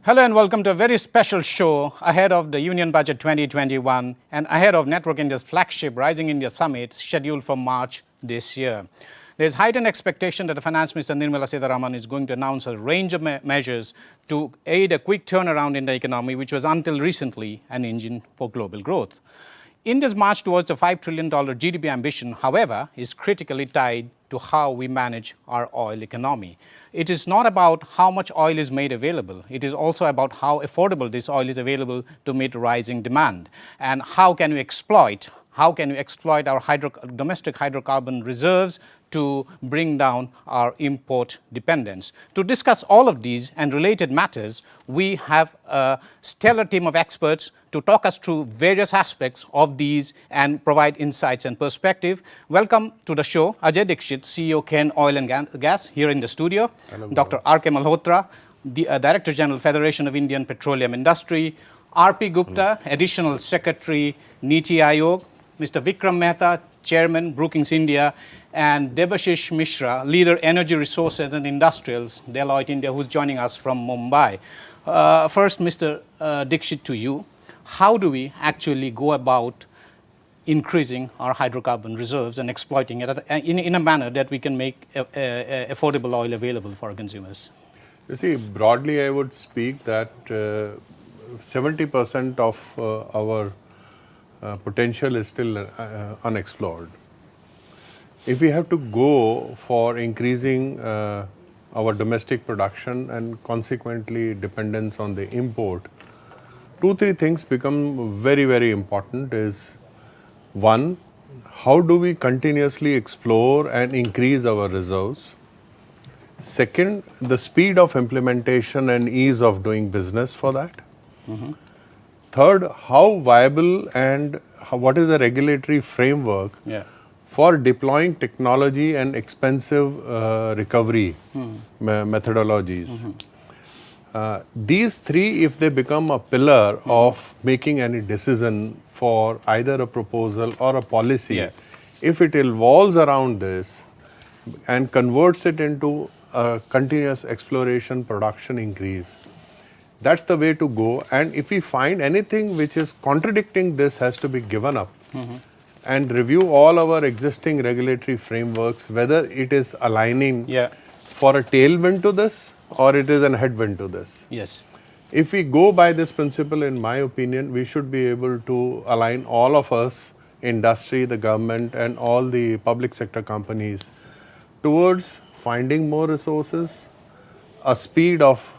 Hello and welcome to a very special show ahead of the Union Budget 2021 and ahead of Network India's flagship Rising India Summit scheduled for March this year. There is heightened expectation that the Finance Minister Nirmala Sitharaman is going to announce a range of measures to aid a quick turnaround in the economy, which was until recently an engine for global growth. India's march towards the $5 trillion GDP ambition, however, is critically tied to how we manage our oil economy. It is not about how much oil is made available. It is also about how affordable this oil is available to meet rising demand. And how can we exploit our domestic hydrocarbon reserves to bring down our import dependence. To discuss all of these and related matters, we have a stellar team of experts to talk us through various aspects of these and provide insights and perspective. Welcome to the show, Ajay Dixit, CEO, Ken Oil and Gas, here in the studio. Hello, Dr. R.K. Malhotra, the Director General, Federation of Indian Petroleum Industry. R.P. Gupta, Additional Secretary, Niti Aayog. Mr. Vikram Mehta, Chairman, Brookings India, and Debashish Mishra, Leader, Energy Resources and Industrials, Deloitte India, who's joining us from Mumbai. First, Mr. Dixit, to you. How do we actually go about increasing our hydrocarbon reserves and exploiting it in a manner that we can make affordable oil available for our consumers? You see, broadly I would speak that 70% of our potential is still unexplored. If we have to go for increasing our domestic production and consequently dependence on the import, 2-3 things become very, very important is, one, how do we continuously explore and increase our reserves? Second, the speed of implementation and ease of doing business for that. Third, how viable and what is the regulatory framework for deploying technology and expensive recovery methodologies. These three, if they become a pillar of making any decision for either a proposal or a policy, if it evolves around this and converts it into a continuous exploration production increase, that's the way to go. And if we find anything which is contradicting this, has to be given up and review all our existing regulatory frameworks, whether it is aligning for a tailwind to this or it is a headwind to this. Yes. If we go by this principle, in my opinion, we should be able to align all of us, industry, the government and all the public sector companies towards finding more resources, a speed of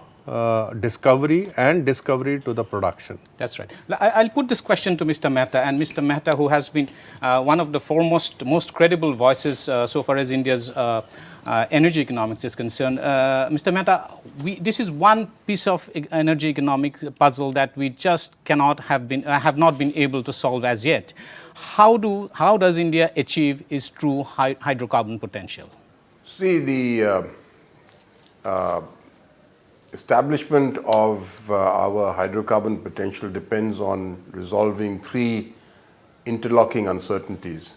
discovery and discovery to the production. That's right. I'll put this question to Mr. Mehta, and Mr. Mehta, who has been one of the foremost, most credible voices so far as India's energy economics is concerned. Mr. Mehta, this is one piece of energy economics puzzle that we just have not been able to solve as yet. How does India achieve its true hydrocarbon potential? See, the establishment of our hydrocarbon potential depends on resolving 3 interlocking uncertainties.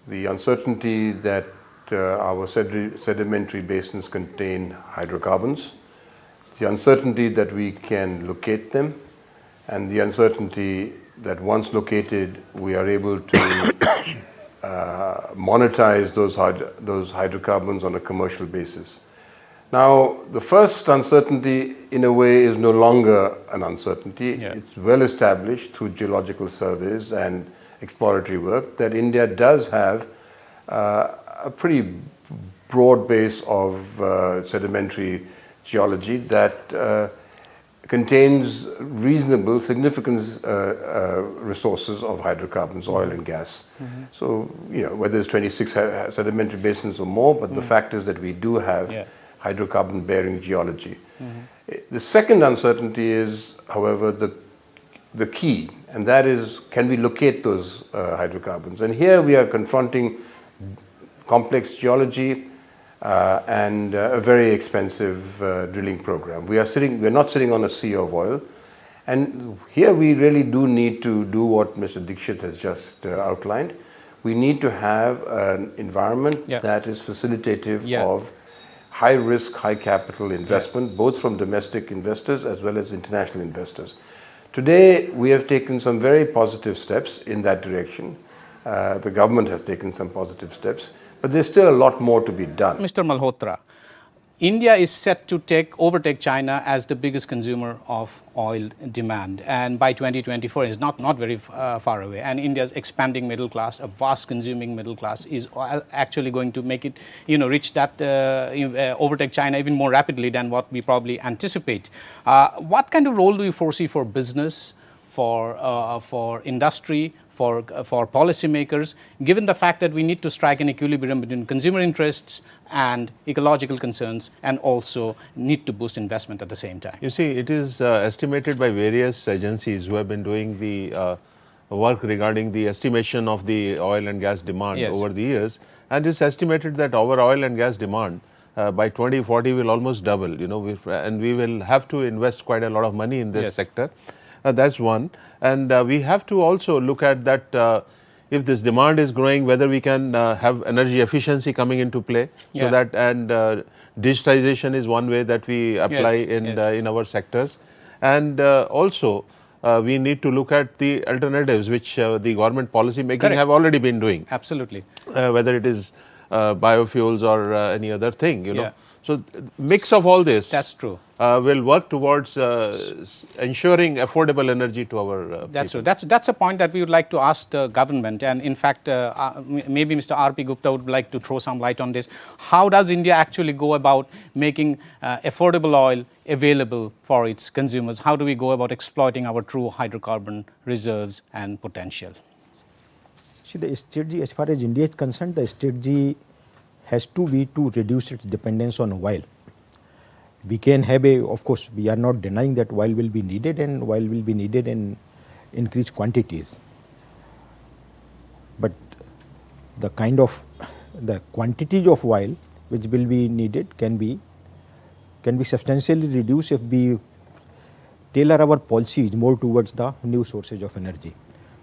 The uncertainty that our sedimentary basins contain hydrocarbons, the uncertainty that we can locate them, and the uncertainty that once located we are able to monetize those hydrocarbons on a commercial basis. Now, the first uncertainty, in a way, is no longer an uncertainty. It's well established through geological surveys and exploratory work that India does have a pretty broad base of sedimentary geology that contains reasonable, significant resources of hydrocarbons, oil and gas. So, whether it's 26 sedimentary basins or more, but the fact is that we do have hydrocarbon-bearing geology. The second uncertainty is, however, the key, and that is, can we locate those hydrocarbons? And here we are confronting complex geology and a very expensive drilling program. We are not sitting on a sea of oil, and here we really do need to do what Mr. Dixit has just outlined. We need to have an environment that is facilitative of high risk, high capital investment, both from domestic investors as well as international investors. Today, we have taken some very positive steps in that direction. The government has taken some positive steps, but there's still a lot more to be done. Mr. Malhotra, India is set to overtake China as the biggest consumer of oil demand, and by 2024 is not very far away. And India's expanding middle class, a vast consuming middle class, is actually going to make it, reach that overtake China even more rapidly than what we probably anticipate. What kind of role do you foresee for business, for industry, for policymakers, given the fact that we need to strike an equilibrium between consumer interests and ecological concerns, and also need to boost investment at the same time? You see, it is estimated by various agencies who have been doing the work regarding the estimation of the oil and gas demand over the years, and it's estimated that our oil and gas demand by 2040 will almost double, and we will have to invest quite a lot of money in this sector. That's one. And we have to also look at that if this demand is growing, whether we can have energy efficiency coming into play. So that, and digitization is one way that we apply in our sectors. And also we need to look at the alternatives which the government policy making have already been doing. Absolutely. Whether it is biofuels or any other thing, So mix of all this. That's true. Will work towards ensuring affordable energy to our That's people. true. That's a point that we would like to ask the government, and in fact, maybe Mr. R.P. Gupta would like to throw some light on this. How does India actually go about making affordable oil available for its consumers? How do we go about exploiting our true hydrocarbon reserves and potential? See, the strategy, as far as India is concerned, the strategy has to be to reduce its dependence on oil. We can have of course, we are not denying that oil will be needed, and oil will be needed in increased quantities. But the quantity of oil which will be needed can be substantially reduced if we tailor our policies more towards the new sources of energy,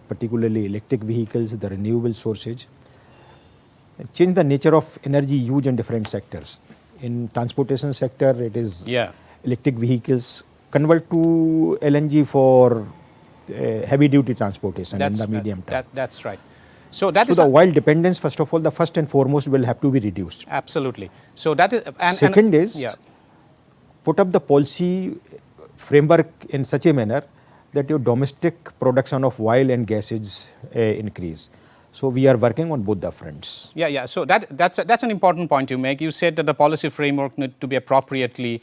particularly electric vehicles, the renewable sources. Change the nature of energy use in different sectors. In transportation sector, it is electric vehicles. Convert to LNG for heavy duty transportation in the medium term. That's right. So the oil dependence, first of all, the first and foremost will have to be reduced. Absolutely. So that is. Second is put up the policy framework in such a manner that your domestic production of oil and gases increase. So we are working on both the fronts. So that's an important point you make. You said that the policy framework need to be appropriately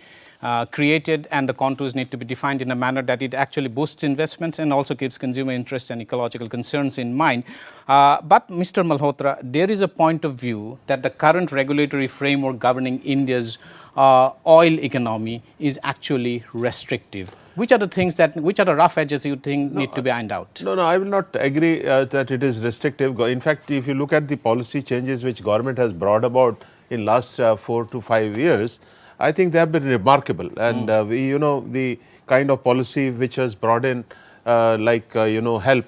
created, and the contours need to be defined in a manner that it actually boosts investments and also keeps consumer interest and ecological concerns in mind. But Mr. Malhotra, there is a point of view that the current regulatory framework governing India's oil economy is actually restrictive. Which are the rough edges you think need to be ironed out? No, I will not agree that it is restrictive. In fact, if you look at the policy changes which government has brought about in last 4 to 5 years, I think they have been remarkable. And the kind of policy which was brought in, HELP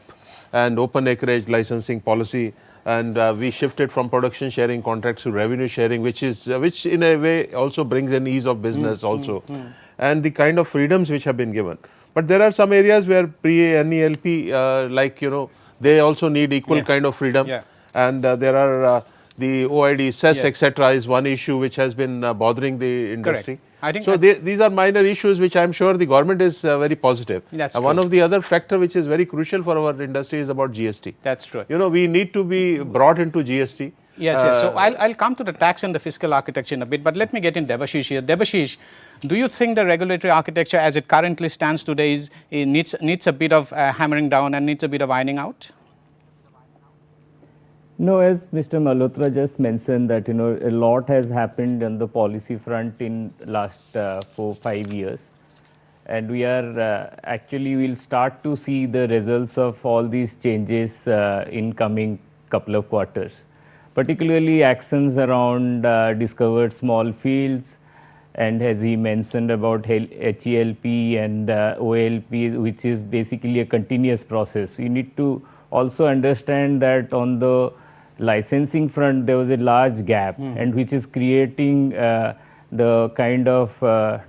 and open acreage licensing policy, and we shifted from production sharing contracts to revenue sharing, which in a way also brings an ease of business and the kind of freedoms which have been given. But there are some areas where pre-NELP, they also need equal kind of freedom. And there are the OID, cess, etc. is one issue which has been bothering the industry. These are minor issues which I am sure the government is very positive. One of the other factor which is very crucial for our industry is about GST. That's true. We need to be brought into GST. Yes. So I'll come to the tax and the fiscal architecture in a bit, but let me get in Debashish here. Debashish, do you think the regulatory architecture as it currently stands today needs a bit of hammering down and needs a bit of ironing out? No, as Mr. Malhotra just mentioned that, a lot has happened on the policy front in last 4-5 years. And we are we'll start to see the results of all these changes in coming couple of quarters. Particularly actions around discovered small fields, and as he mentioned about HELP and OLP, which is basically a continuous process. You need to also understand that on the licensing front there was a large gap, and which is creating the kind of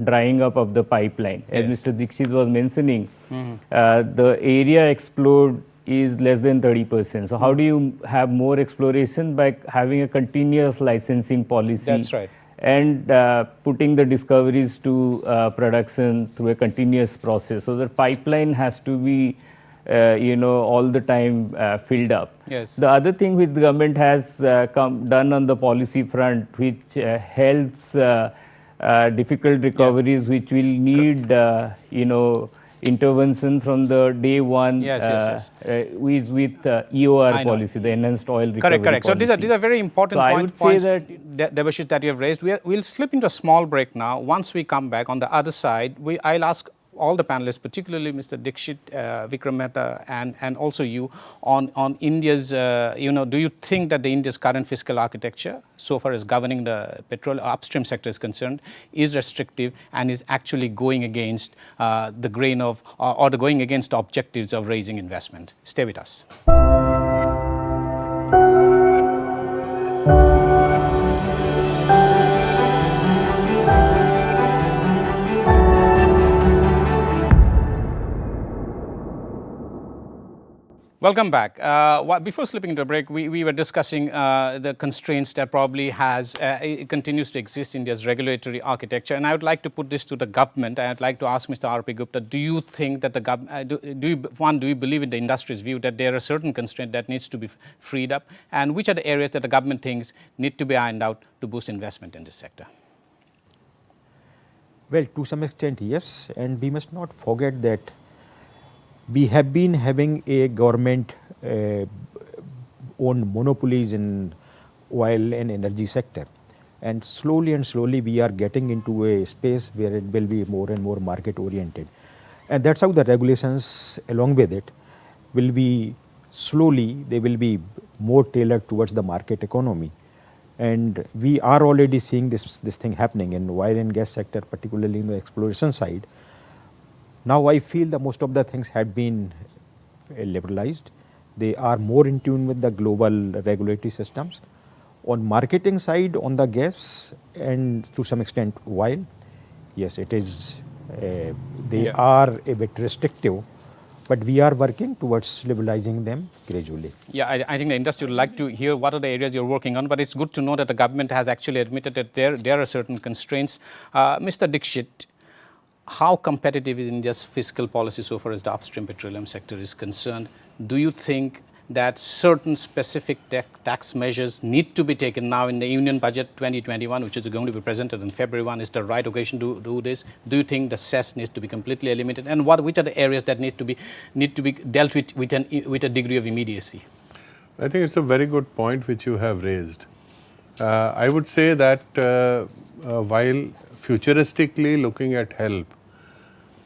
drying up of the pipeline. As Mr. Dixit was mentioning, the area explored is less than 30%. So how do you have more exploration? By having a continuous licensing policy. That's right. And putting the discoveries to production through a continuous process. So the pipeline has to be, all the time filled up. Yes. The other thing which the government has done on the policy front, which helps difficult recoveries, which will need, intervention from the day one, is with EOR policy, the enhanced oil recovery correct. policy. So these are very important so I would points, say that Debashis, that you have raised. We'll slip into a small break now. Once we come back on the other side, I'll ask all the panelists, particularly Mr. Dixit, Vikram Mehta, and also you, on India's, do you think that the India's current fiscal architecture, so far as governing the petrol upstream sector is concerned, is restrictive and is actually going against the grain of, or the going against the objectives of raising investment? Stay with us. Welcome back. Before slipping into a break, we were discussing the constraints that probably it continues to exist in India's regulatory architecture. And I would like to put this to the government. I would like to ask Mr. R.P. Gupta, do you think that the government, do you believe in the industry's view that there are certain constraints that needs to be freed up? And which are the areas that the government thinks need to be ironed out to boost investment in this sector? Well, to some extent, yes. And we must not forget that we have been having a government owned monopolies in oil and energy sector, and slowly we are getting into a space where it will be more and more market oriented, and that's how the regulations along with it will be they will be more tailored towards the market economy. And we are already seeing this thing happening in oil and gas sector, particularly in the exploration side. Now I feel that most of the things have been liberalized. They are more in tune with the global regulatory systems. On marketing side, on the gas and to some extent oil, yes, it is, they are a bit restrictive, but we are working towards liberalizing them gradually. Yeah, I think the industry would like to hear what are the areas you're working on, but it's good to know that the government has actually admitted that there are certain constraints. Mr. Dixit, how competitive is India's fiscal policy so far as the upstream petroleum sector is concerned? Do you think that certain specific tax measures need to be taken now in the Union Budget 2021, which is going to be presented on February 1, is the right occasion to do this? Do you think the cess needs to be completely eliminated? And which are the areas that need to be dealt with a degree of immediacy? I think it's a very good point which you have raised. I would say that while futuristically looking at help,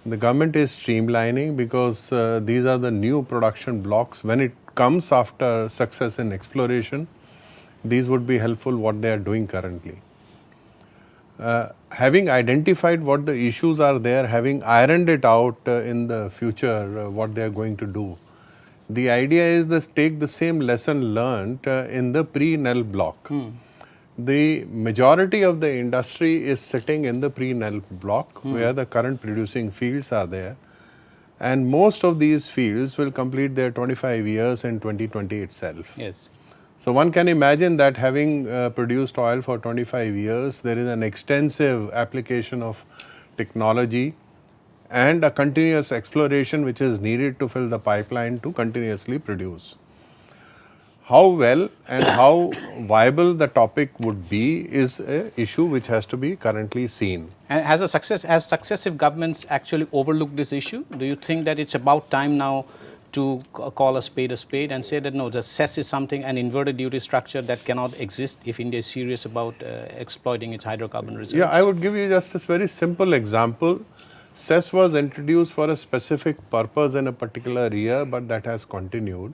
the government is streamlining because these are the new production blocks. When it comes after success in exploration, these would be helpful what they are doing currently. Having identified what the issues are there, having ironed it out in the future, what they are going to do, the idea is to take the same lesson learned in the pre-NEL block. The majority of the industry is sitting in the pre-NEL block where the current producing fields are there, and most of these fields will complete their 25 years in 2020 itself. Yes. So one can imagine that having produced oil for 25 years, there is an extensive application of technology and a continuous exploration which is needed to fill the pipeline to continuously produce. How well and how viable the topic would be is an issue which has to be currently seen. And has successive governments actually overlooked this issue? Do you think that it's about time now to call a spade and say that no, the cess is something, an inverted duty structure that cannot exist if India is serious about exploiting its hydrocarbon reserves? Yeah, I would give you just a very simple example. cess was introduced for a specific purpose in a particular year, but that has continued.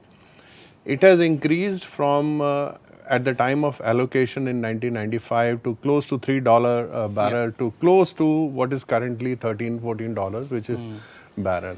It has increased from at the time of allocation in 1995 to close to $3 a barrel to close to what is currently $13, $14, which is barrel.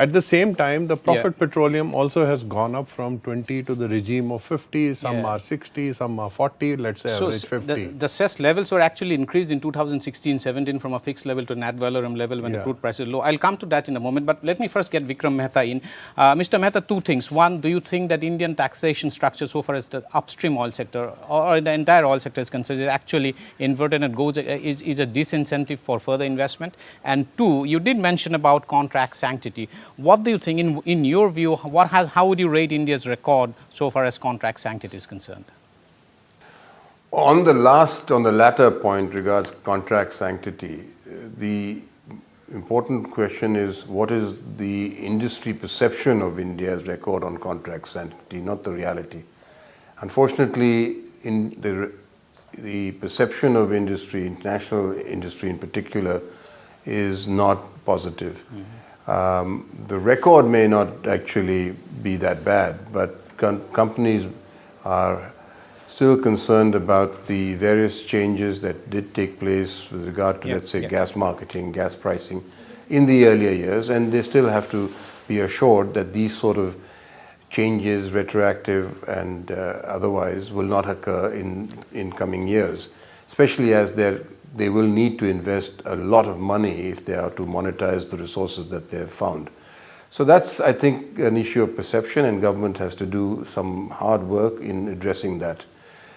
At the same time, the profit petroleum also has gone up from 20 to the regime of 50. Some are 60, some are 40, let's say average 50. The cess levels were actually increased in 2016-17 from a fixed level to an ad valorem level when the crude price is low. I'll come to that in a moment, but let me first get Vikram Mehta in. Mr. Mehta, two things. One, do you think that Indian taxation structure so far as the upstream oil sector or the entire oil sector is concerned is actually inverted and is a disincentive for further investment? And two, you did mention about contract sanctity. What do you think, in your view, how would you rate India's record so far as contract sanctity is concerned? On the latter point regards contract sanctity, the important question is what is the industry perception of India's record on contract sanctity, not the reality. Unfortunately, in the perception of industry, international industry in particular, is not positive. The record may not actually be that bad, but companies are still concerned about the various changes that did take place with regard to, let's say, gas marketing, gas pricing in the earlier years, and they still have to be assured that these sort of changes, retroactive and otherwise, will not occur in coming years, especially as they will need to invest a lot of money if they are to monetize the resources that they have found. So that's, I think, an issue of perception, and government has to do some hard work in addressing that.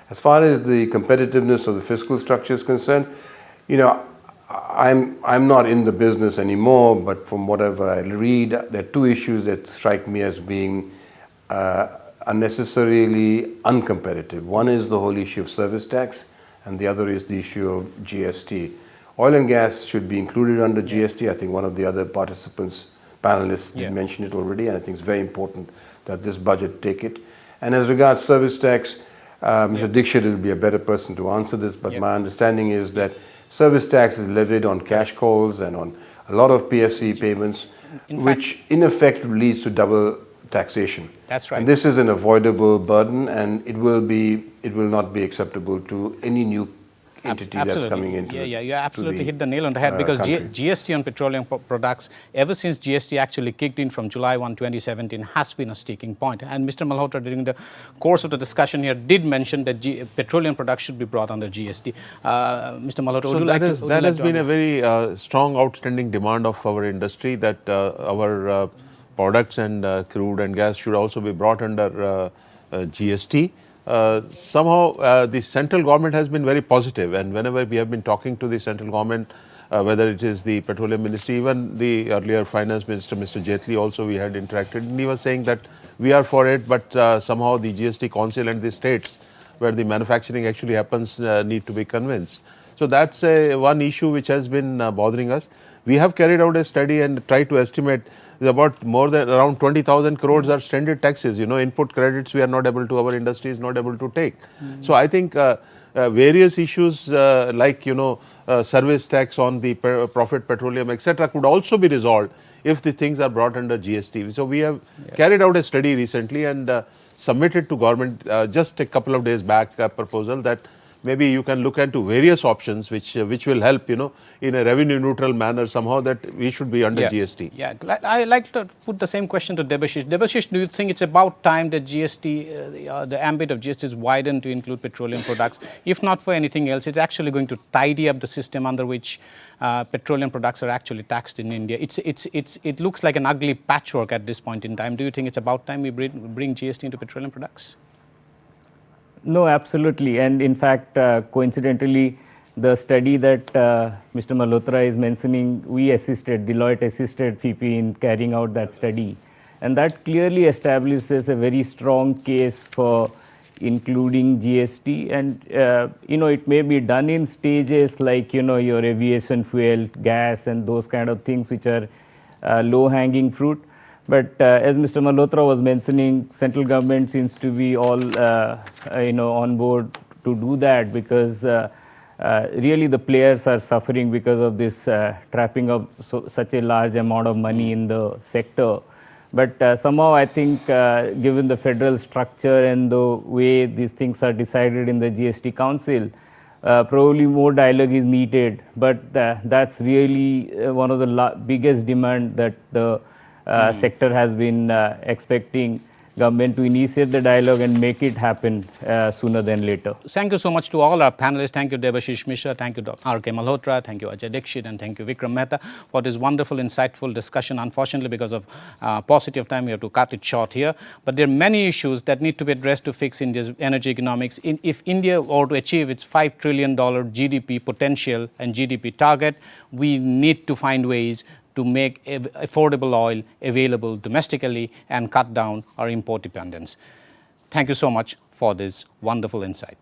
As far as the competitiveness of the fiscal structure is concerned, I'm not in the business anymore, but from whatever I read, there are two issues that strike me as being unnecessarily uncompetitive. One is the whole issue of service tax, and the other is the issue of GST. Oil and gas should be included under GST. I think one of the other panelists did mention it already, and I think it's very important that this budget take it. And as regards service tax, Mr. Dixit will be a better person to answer this, but my understanding is that service tax is levied on cash calls and on a lot of PSC payments, which in effect leads to double taxation. That's right. And this is an avoidable burden, and it will not be acceptable to any new entity that's coming into you absolutely hit the nail on the head, because GST on petroleum products, ever since GST actually kicked in from July 1, 2017, has been a sticking point. And Mr. Malhotra, during the course of the discussion here, did mention that petroleum products should be brought under GST. Mr. Malhotra, would you like to... That has been a very strong outstanding demand of our industry, that our products and crude and gas should also be brought under GST. Somehow the central government has been very positive, and whenever we have been talking to the central government, whether it is the petroleum ministry, even the earlier finance minister, Mr. Jaitley, also we had interacted, and he was saying that we are for it, but somehow the GST council and the states where the manufacturing actually happens need to be convinced. So that's one issue which has been bothering us. We have carried out a study and tried to estimate about more than around 20,000 crores are stranded taxes. Input credits we are not able to, our industry is not able to take. So I think various issues like service tax on the profit petroleum, etc., could also be resolved if the things are brought under GST. So we have carried out a study recently and submitted to government just a couple of days back a proposal that maybe you can look into various options which will help, in a revenue neutral manner somehow, that we should be under GST. Yeah, I like to put the same question to Debashish. Debashish, do you think it's about time that GST, the ambit of GST is widened to include petroleum products? If not for anything else, it's actually going to tidy up the system under which petroleum products are actually taxed in India. It looks like an ugly patchwork at this point in time. Do you think it's about time we bring GST into petroleum products? No, absolutely. And in fact, coincidentally, the study that Mr. Malhotra is mentioning, Deloitte assisted FIPI in carrying out that study. And that clearly establishes a very strong case for including GST. And, it may be done in stages like, your aviation fuel, gas, and those kind of things which are low-hanging fruit. But as Mr. Malhotra was mentioning, central government seems to be all, on board to do that, because really the players are suffering because of this trapping of such a large amount of money in the sector. But somehow I think given the federal structure and the way these things are decided in the GST Council, probably more dialogue is needed. But that's really one of the biggest demand that the sector has been expecting government to initiate the dialogue and make it happen sooner than later. Thank you so much to all our panelists. Thank you, Debashish Mishra. Thank you, Dr. R.K. Malhotra. Thank you, Ajay Dixit. And thank you, Vikram Mehta, for this wonderful, insightful discussion. Unfortunately, because of paucity of time, we have to cut it short here. But there are many issues that need to be addressed to fix India's energy economics. If India were to achieve its $5 trillion GDP potential and GDP target, we need to find ways to make affordable oil available domestically and cut down our import dependence. Thank you so much for this wonderful insight.